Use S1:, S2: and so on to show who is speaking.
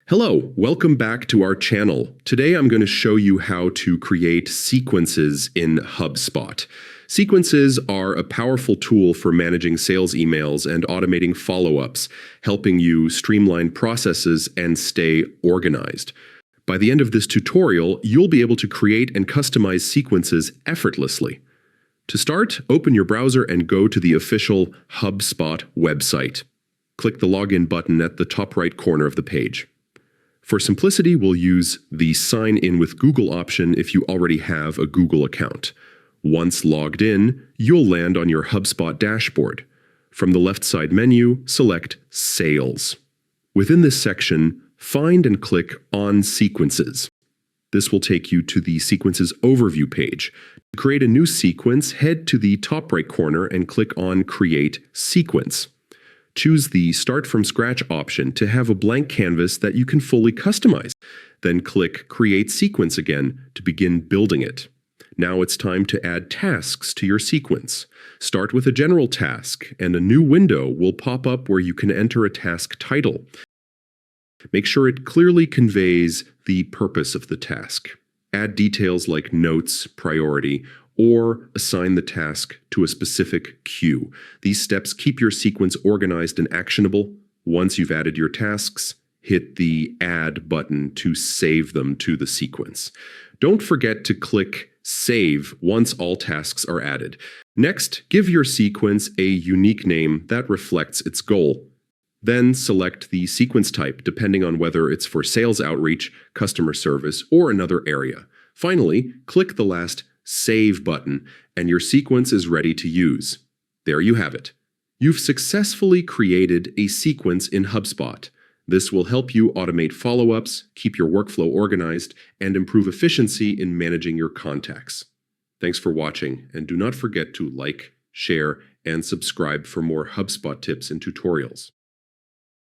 S1: Hello, welcome back to our channel. Today I'm going to show you how to create sequences in Hubspot. Sequences are a powerful tool for managing sales emails and automating follow-ups, helping you streamline processes and stay organized. By the end of this tutorial, you'll be able to create and customize sequences effortlessly. To start, open your browser and go to the official Hubspot website. Click the login button at the top right corner of the page. For simplicity, we'll use the Sign in with Google option if you already have a Google account. Once logged in, you'll land on your Hubspot dashboard. From the left side menu, select Sales. Within this section, find and click on Sequences. This will take you to the Sequences Overview page. To create a new sequence, head to the top right corner and click on Create Sequence. Choose the Start from Scratch option to have a blank canvas that you can fully customize. Then click Create Sequence again to begin building it. Now it's time to add tasks to your sequence. Start with a general task, and a new window will pop up where you can enter a task title. Make sure it clearly conveys the purpose of the task. Add details like notes, priority, or assign the task to a specific queue. These steps keep your sequence organized and actionable. Once you've added your tasks, hit the Add button to save them to the sequence. Don't forget to click Save once all tasks are added. Next, give your sequence a unique name that reflects its goal. Then select the sequence type, depending on whether it's for sales outreach, customer service, or another area. Finally, click the last Save button, and your sequence is ready to use. There you have it. You've successfully created a sequence in Hubspot. This will help you automate follow-ups, keep your workflow organized, and improve efficiency in managing your contacts. Thanks for watching, and do not forget to like, share, and subscribe for more Hubspot tips and tutorials.